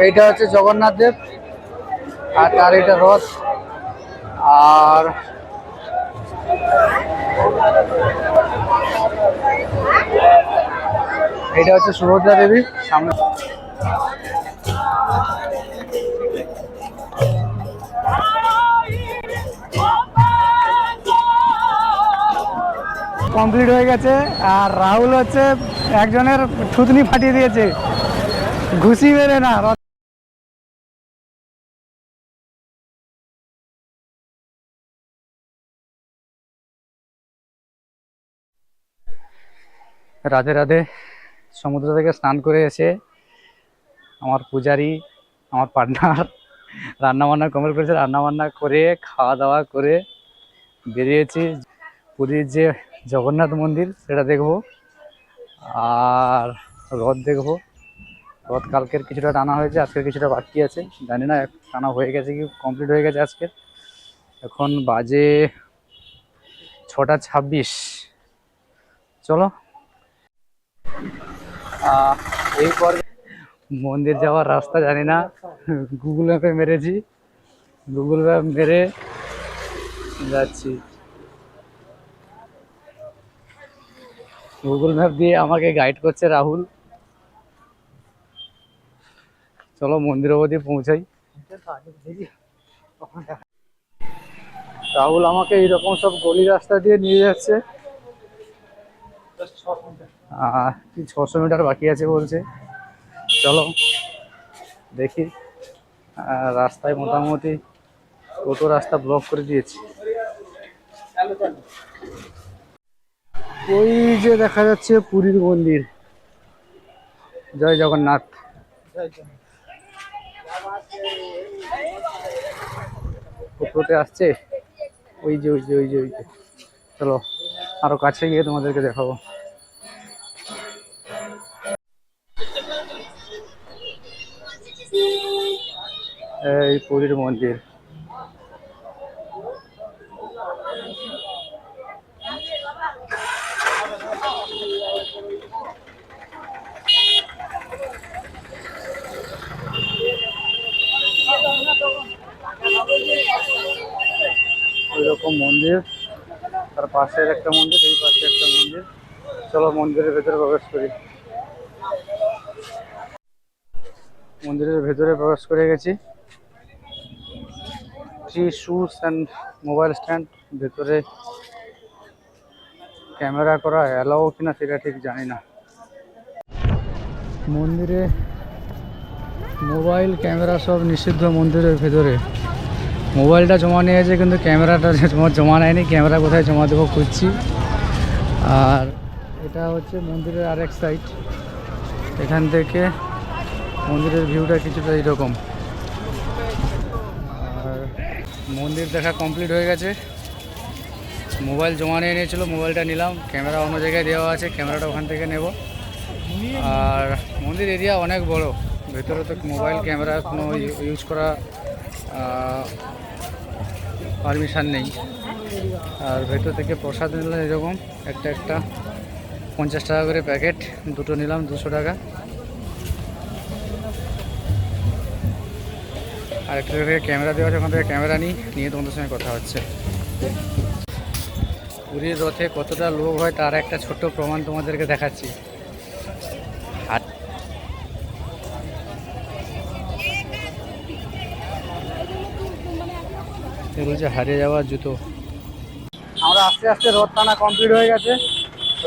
এইটা হচ্ছে জগন্নাথ দেব আর তার এটা রথ। আর এটা হচ্ছে সুভদ্রা দেবী সামনে। কমপ্লিট হয়ে গেছে আর রাহুল হচ্ছে একজনের থুতনি ফাটিয়ে দিয়েছে ঘুষি মেরে না। রাধে রাধে। সমুদ্র থেকে স্নান করে এসে আমার পূজারি, আমার পার্টনার রান্না বান্না কমপ্লিট করেছে। রান্না বান্না করে খাওয়া দাওয়া করে বেরিয়েছি পুরীর যে জগন্নাথ মন্দির সেটা দেখব আর রথ দেখব। রথ কালকের কিছুটা টানা হয়েছে, আজকের কিছুটা বাকি আছে, জানি না টানা হয়ে গেছে কি কমপ্লিট হয়ে গেছে আজকের। এখন বাজে 6:26। চলো এরপর মন্দির যাওয়ার রাস্তা জানি না, গুগল ম্যাপে মেরেছি, গুগল ম্যাপ মেরে যাচ্ছি। গুগল ম্যাপ দিয়ে আমাকে গাইড করছে রাহুল। চলো মন্দির অবধি পৌঁছাই। রাহুল আমাকে এইরকম সব গলি রাস্তা দিয়ে নিয়ে যাচ্ছে। 600 মিটার বাকি আছে বলছে। চলো দেখি। রাস্তায় মোটামুটি টোটো রাস্তা ব্লক করে দিয়েছি। ওই যে দেখা যাচ্ছে পুরীর মন্দির। জয় জগন্নাথ। টোটোতে আসছে, ওই যে ওই যে ওই যে ওই যে। চলো আরো কাছে গিয়ে তোমাদেরকে দেখাবো। এই পুরীর মন্দির। ওইরকম মন্দির, তার পাশের একটা মন্দির, এই পাশে একটা মন্দির। চলো মন্দিরের ভেতরে প্রবেশ করি। মন্দিরের ভেতরে প্রবেশ করে গেছি। Shoes and mobile stand. ভেতরে ক্যামেরা করা অ্যালাও কিনা সেটা ঠিক জানি না। মন্দিরে মোবাইল ক্যামেরা সব নিষিদ্ধ মন্দিরের ভেতরে। মোবাইলটা জমা নিয়েছে কিন্তু ক্যামেরাটা জমা নেয়নি। ক্যামেরা কোথায় জমা দেবো খুঁজছি। আর এটা হচ্ছে মন্দিরের আরেক সাইড। এখান থেকে মন্দিরের ভিউটা কিছুটা এইরকম। আর মন্দির দেখা কমপ্লিট হয়ে গেছে। মোবাইল জমা নিয়ে নিয়েছিল, মোবাইলটা নিলাম। ক্যামেরা অন্য জায়গায় দেওয়া আছে, ক্যামেরাটা ওখান থেকে নেব। আর মন্দির এরিয়া অনেক বড়, ভেতরে তো মোবাইল ক্যামেরা কোনো ইউজ করা পারমিশন নেই। আর ভেতর থেকে প্রসাদ নিলাম এরকম একটা একটা 50 টাকা করে প্যাকেট, দুটো নিলাম 200 টাকা। আর একটা থেকে ক্যামেরা দেওয়া আছে, ওখান থেকে ক্যামেরা নিয়ে তোমাদের সঙ্গে কথা হচ্ছে। পুরীর রথে কতটা লোক হয় তার একটা ছোট্ট প্রমাণ তোমাদেরকে দেখাচ্ছি। বলছে হারিয়ে যাওয়ার জুতো। আমরা আস্তে আস্তে রথ টানা কমপ্লিট হয়ে গেছে।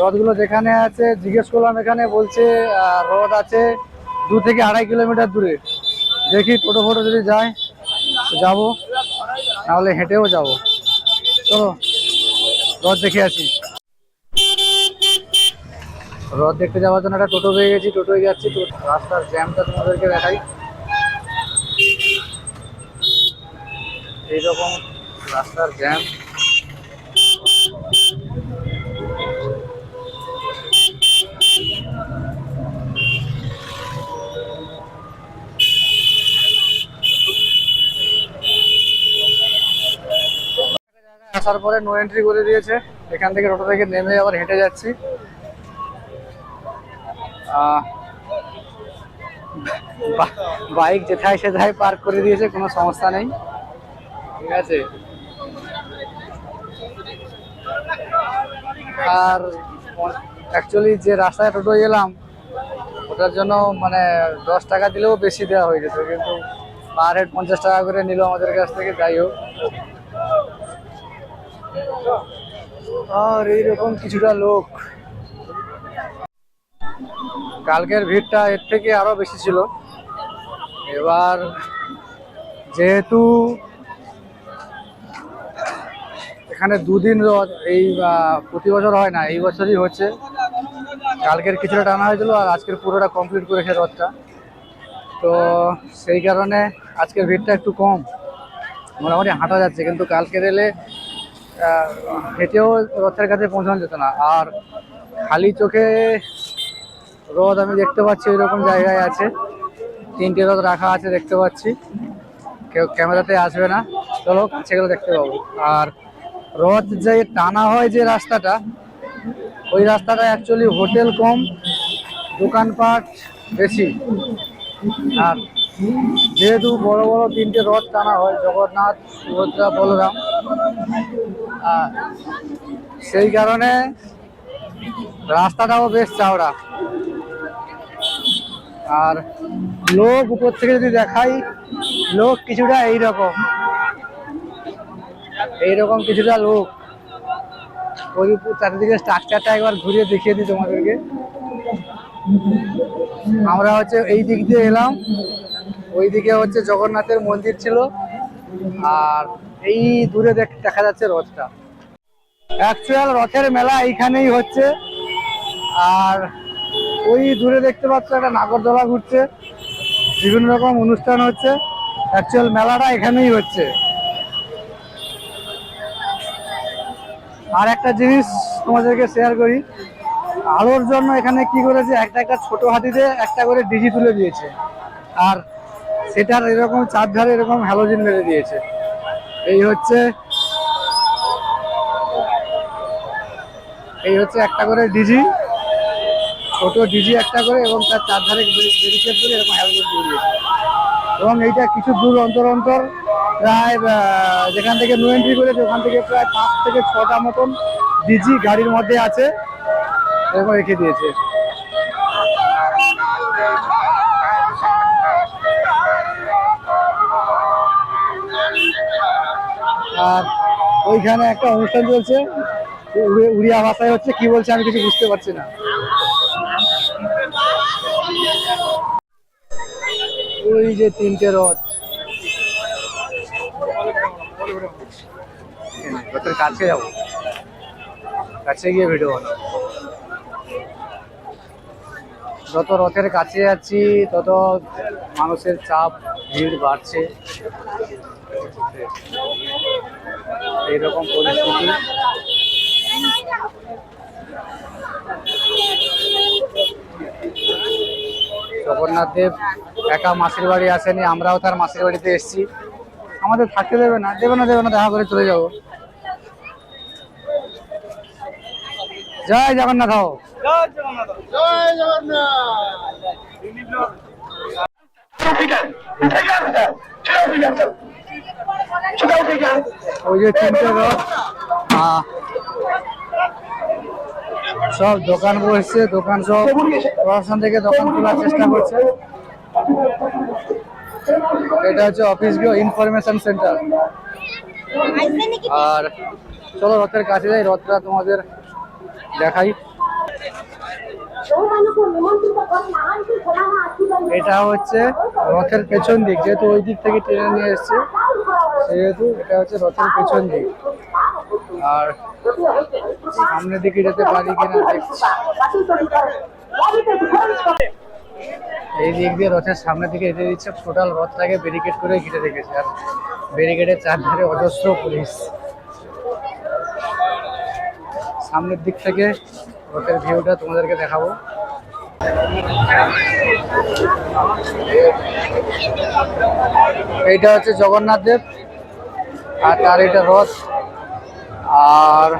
রথগুলো যেখানে আছে জিজ্ঞেস করলাম, এখানে বলছে রথ আছে 2 থেকে 2.5 কিলোমিটার দূরে। দেখি টোটো ফোটো যদি যায় তো যাবো, নাহলে হেঁটেও যাবো। চলো রথ দেখে আসি। রথ দেখতে যাওয়ার জন্য একটা টোটো পেয়ে গেছি, টোটোয় যাচ্ছি। রাস্তার জ্যামটা তোমাদেরকে দেখাই। এইরকম রাস্তার জ্যাম। আসার পরে নো এন্ট্রি করে দিয়েছে। এখান থেকে টোটো থেকে নেমে আবার হেঁটে যাচ্ছি। বাইক যেথায় সেথায় পার্ক করে দিয়েছে, কোনো সমস্যা নেই, ঠিক আছে। আর অ্যাকচুয়ালি যে রাস্তায় টোটো গেলাম ওটার জন্য মানে 10 টাকা দিলেও বেশি দেওয়া হয়ে যেত, কিন্তু পার হেড 50 টাকা করে নিল আমাদের কাছ থেকে। যাই হোক, আর এইরকম কিছুটা লোক। কালকের ভিড়টা এর থেকে আরো বেশি ছিল। এবার যেহেতু এখানে 2 দিন রথ, এই প্রতি বছর হয় না, এই বছরই হচ্ছে। কালকের কিছুটা টানা হয়েছিল আর আজকের পুরোটা কমপ্লিট করেছে রথটা, তো সেই কারণে আজকের ভিড়টা একটু কম, মোটামুটি হাঁটা যাচ্ছে। কিন্তু কালকের এলে হেঁটেও রথের কাছে পৌঁছানো যেত না। আর খালি চোখে রথ আমি দেখতে পাচ্ছি ওইরকম জায়গায় আছে, 3টে রথ রাখা আছে দেখতে পাচ্ছি, কেউ ক্যামেরাতে আসবে না, চলো কাছে গেলে দেখতে পাবো। আর রথ যে টানা হয় যে রাস্তাটা, ওই রাস্তাটা অ্যাকচুয়ালি হোটেল কম, দোকানপাট বেশি। আর যেহেতু বড় বড় 3টে রথ টানা হয়, জগন্নাথ, সুভদ্রা, বলরাম, সেই কারণে রাস্তাটাও বেশ চওড়া। আর লোক উপর থেকে যদি দেখাই, লোক কিছুটা এইরকম কিছুটা লোক। ওই চারিদিকে স্ট্রাকচারটা একবার ঘুরিয়ে দেখিয়ে দিই তোমাদেরকে। আমরা হচ্ছে এই দিক দিয়ে এলাম, ওইদিকে হচ্ছে জগন্নাথের মন্দির ছিল, আর এই দূরে দেখা যাচ্ছে রথটা। অ্যাকচুয়াল রথের মেলা এইখানেই হচ্ছে। আর ওই দূরে দেখতে পাচ্ছ একটা নাগরদোলা ঘুরছে, বিভিন্ন রকম অনুষ্ঠান হচ্ছে। অ্যাকচুয়াল মেলাটা এখানেই হচ্ছে। আর একটা জিনিস তোমাদেরকে শেয়ার করি, আলোর জন্য এখানে কি করেছে, একটা ছোট হাতিতে একটা করে ডিজি তুলে দিয়েছে, আর সেটার এরকম চারধারে এরকম হ্যালোজিন মেরে দিয়েছে। এই হচ্ছে একটা করে ডিজি, ছোট ডিজি একটা করে, এবং তার চারধারে ব্যারিকেড করে এরকম হ্যালোজিন দিয়ে দিয়েছে। এবং এইটা কিছু দূর অন্তর অন্তর, প্রায় যেখান থেকে নো এন্ট্রি করেছে ওখান থেকে প্রায় 5 থেকে 6টা মতন ডিজি গাড়ির মধ্যে আছে, এরকম রেখে দিয়েছে। আর ওইখানে একটা অনুষ্ঠান চলছে, উড়িয়া ভাষায় হচ্ছে, কি বলছে আমি কিছু বুঝতে পারছি না। ওই যে 3টে রথ, রথের কাছে যাবো, কাছে গিয়ে ভিডিও বানাবো। যত রথের কাছে যাচ্ছি তত মানুষের চাপ, ভিড় বাড়ছে, এইরকম পরিস্থিতি। জগন্নাথ দেব একা মাসির বাড়ি আসেনি, আমরাও তার মাসির বাড়িতে এসেছি। আমাদের থাকতে দেবে না, দেখা করে চলে যাবো। জয় জগন্নাথ। জয় জগন্নাথ। জয় জগন্নাথ। ওই যে 3টে রথ, সব দোকান বসছে, দোকান সব প্রশাসন থেকে দোকান খোলার চেষ্টা করছে। এটা হচ্ছে অফিস ইনফরমেশন সেন্টার। আর চলো রথের কাছে যাই, রথটা তোমাদের দেখাই। এটা হচ্ছে রথের পেছন দিক, যেহেতু ওই দিক থেকে ট্রেনে নিয়ে এসছে, সেহেতু এটা হচ্ছে রথের পেছন দিক। আর সামনের দিকে যেতে পারি কিনা দেখছি। এই দিক দিয়ে রথের সামনের দিকে যেতে দিচ্ছে, টোটাল রথটাকে ব্যারিকেড করে ঘিরে রেখেছে। আর ব্যারিকেডের চারধারে অজস্র পুলিশ। সামনের দিক থেকে রথের ভিউটা তোমাদেরকে দেখাবো। এইটা হচ্ছে জগন্নাথ দেব, আর তার এটা রথ। আর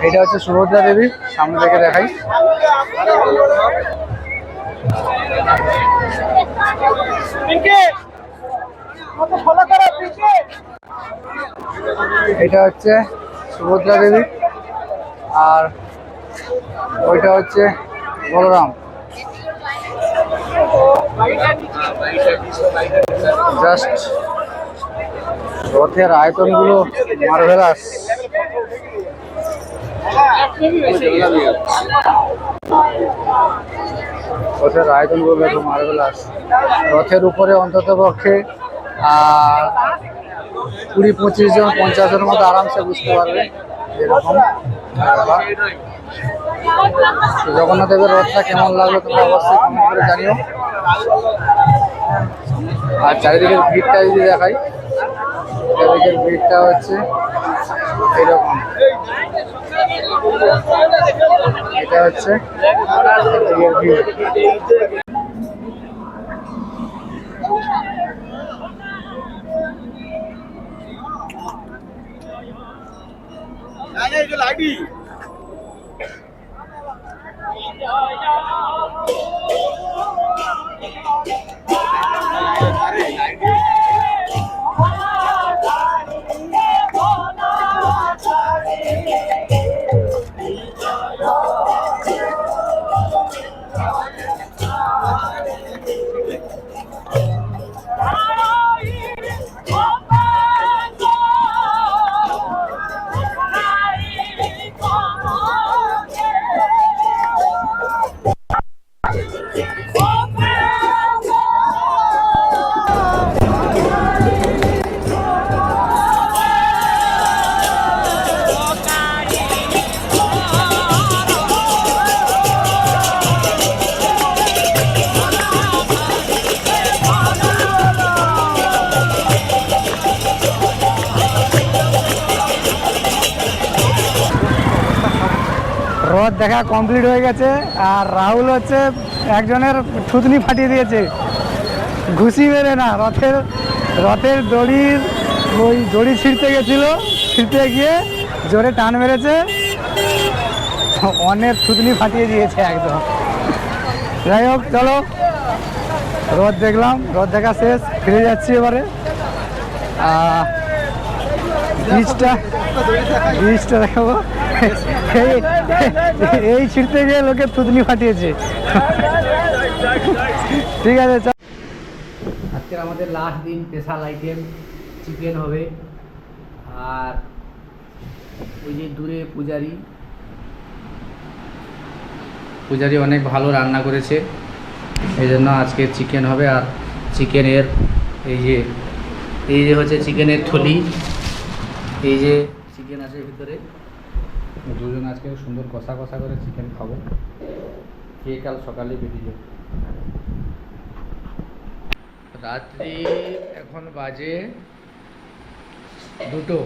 এটা হচ্ছে সুভদ্রা দেবী, সামনে থেকে দেখাই। এটা হচ্ছে সুভদ্রা দেবী, আর ওইটা হচ্ছে বলরাম। জাস্ট রথের আয়তনগুলো মার্ভেলাস। রথের আয়তনগুলো দেখো মার্ভেলাস। রথের উপরে অন্তত পক্ষে 20-25 জন 50 জনের মতো আরামসে বুঝতে পারবে এরকম। জগন্নাথ দেবের রথটা কেমন লাগলো তোমরা অবশ্যই কমেন্ট করে জানিও। আর চারিদিকের ভিড়টা যদি দেখাই, চারিদিকের ভিড়টা হচ্ছে এরকম। এটা হচ্ছে ভিড়। রথ দেখা কমপ্লিট হয়ে গেছে, আর রাহুল হচ্ছে একজনের থুতনি ফাটিয়ে দিয়েছে ঘুষি মেরে। না, রথের দড়ি ছিঁড়তে গেছিল, ছিঁড়তে গিয়ে জোরে টান মেরেছে, অনেক থুতনি ফাটিয়ে দিয়েছে একদম। যাই হোক, চলো রথ দেখলাম, রথ দেখা শেষ, ফিরে যাচ্ছি এবারে। ব্রিজটা দেখাবো। এই ছিঁড়তে গিয়ে লোকের থুতনি ফাটিয়েছে। ঠিক আছে, আজকের আমাদের লাস্ট দিন। স্পেশাল আইটেম চিকেন হবে, আর ওই যে দূরে পূজারি অনেক ভালো রান্না করেছে, এই জন্য আজকে চিকেন হবে। আর চিকেনের এই যে হচ্ছে চিকেনের থলি, এই যে চিকেন আছে ভিতরে। দুজন আজকে সুন্দর কষা করে চিকেন খাবো, খেয়ে কাল সকালে বেরিয়ে যাবো। রাত্রি এখন বাজে 2টো,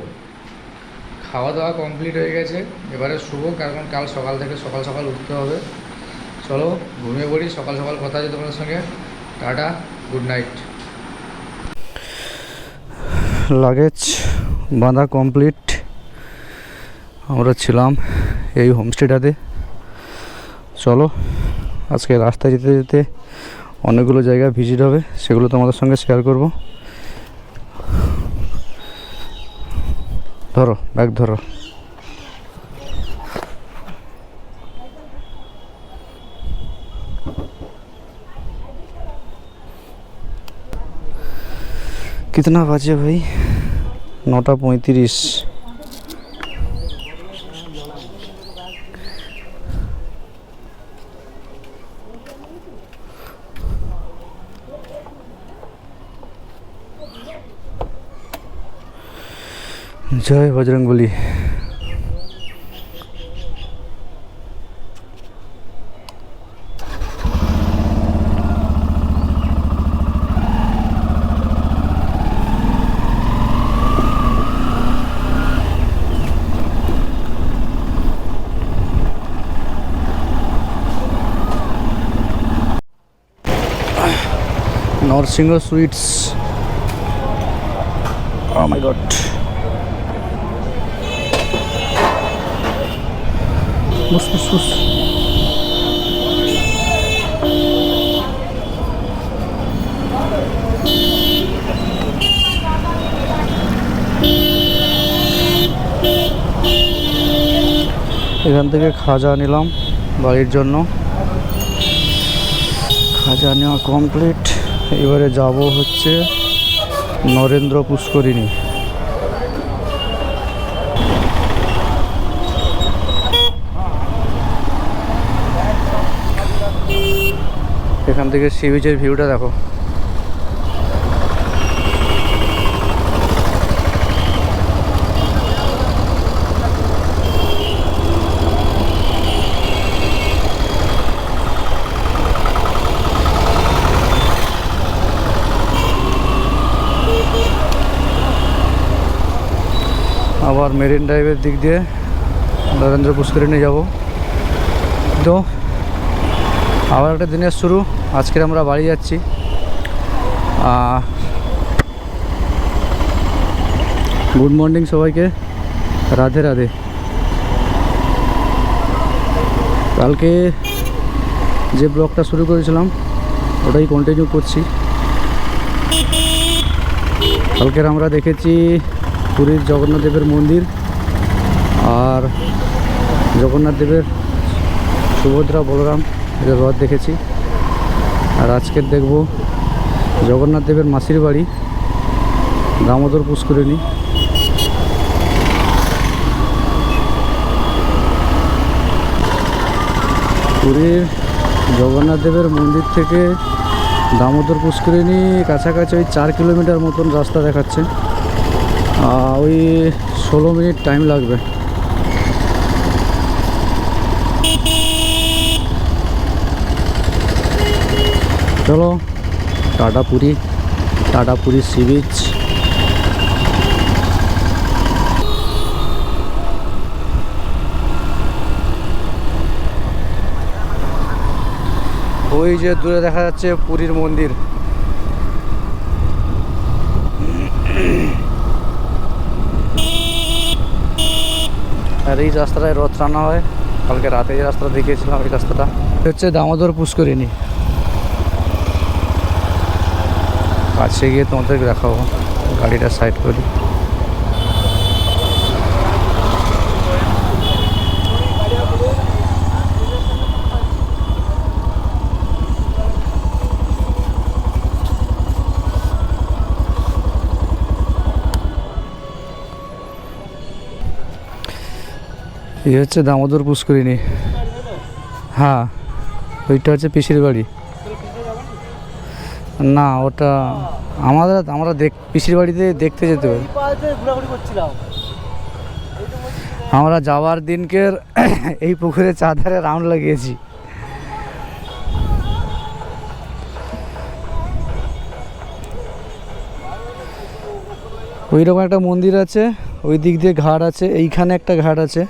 খাওয়া দাওয়া কমপ্লিট হয়ে গেছে, এবারে শুবো, কারণ কাল সকাল থেকে সকাল উঠতে হবে। চলো ঘুমিয়ে পড়ি, সকাল কথা আছে তোমাদের সঙ্গে। Tata, good night. লাগেজ বাঁধা কমপ্লিট। আমরা ছিলাম এই হোমস্টেটাতে। চলো আজকে রাস্তায় যেতে যেতে অনেকগুলো জায়গা ভিজিট হবে, সেগুলো তোমাদের সঙ্গে শেয়ার করব। ধরো ব্যাগ ধরো। कितना बजे भाई? 9:35। जय Bajrangbali. Narsingh sweets. Oh my god। বুস বুস বুস। এখান থেকে খাজা নিলাম বাড়ির জন্য, খাজা নেওয়া কমপ্লিট। এবারে যাব হচ্ছে নরেন্দ্র পুষ্করিণী। এখান থেকে সি বিচের ভিউটা দেখো। আবার মেরিন ড্রাইভের দিক দিয়ে নরেন্দ্র পুষ্করিণী যাব। তো আবার একটা দিনের শুরু। আজকে আমরা বাড়ি যাচ্ছি। গুড মর্নিং সবাইকে, রাধে রাধে। কালকে যে ব্লগটা শুরু করেছিলাম ওটাই কন্টিনিউ করছি। কালকের আমরা দেখেছি পুরীর জগন্নাথ দেবের মন্দির আর জগন্নাথ দেবের সুভদ্রা বলরাম এদের রথ দেখেছি। আর আজকের দেখব জগন্নাথ দেবের মাসির বাড়ি দামোদর পুষ্করিণী। পুরীর জগন্নাথ দেবের মন্দির থেকে দামোদর পুষ্করিণী কাছাকাছি ওই 4 কিলোমিটার মতন রাস্তা দেখাচ্ছে। ওই 16 মিনিট টাইম লাগবে। চলো tata Puri, tata Puri sea beach. ওই যে দূরে দেখা যাচ্ছে পুরীর মন্দির। আর এই রাস্তাটায় রথ টানা হয়। কালকে রাতে যে রাস্তাটা দেখিয়েছিলাম এই রাস্তাটা হচ্ছে দামোদর পুষ্করিণী। কাছে গিয়ে তোমাদেরকে দেখাবো। গাড়িটা সাইড করি। এই হচ্ছে দামোদর পুষ্করিণী। হ্যাঁ, ওইটা হচ্ছে পিসির বাড়ি। না, ওটা আমরা পিসির বাড়িতে দেখতে যেতে পারি। আমরা যাওয়ার দিনকের এই পুকুরে চারধারে রাউন্ড লাগিয়েছি। ওই রকম একটা মন্দির আছে, ওই দিক দিয়ে ঘাট আছে, এইখানে একটা ঘাট আছে,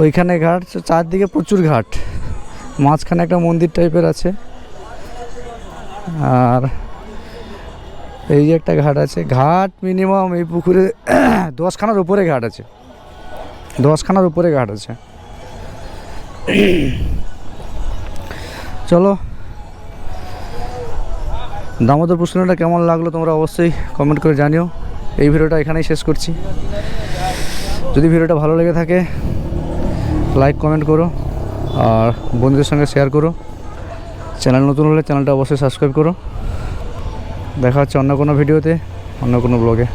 ওইখানে ঘাট, চারদিকে প্রচুর ঘাট, মাঝখানে একটা মন্দির টাইপের আছে। আর এই যে একটা ঘাট আছে। ঘাট মিনিমাম এই পুকুরে 10খানার উপরে ঘাট আছে, 10খানার উপরে ঘাট আছে। চলো, দামোদর পুষ্করিণীটা কেমন লাগলো তোমরা অবশ্যই কমেন্ট করে জানিও। এই ভিডিওটা এখানেই শেষ করছি। যদি ভিডিওটা ভালো লেগে থাকে লাইক কমেন্ট করো আর বন্ধুদের সঙ্গে শেয়ার করো। চ্যানেল নতুন হলে চ্যানেলটা অবশ্যই সাবস্ক্রাইব করো। দেখা হচ্ছে অন্য কোনো ভিডিওতে, অন্য কোনো ব্লগে।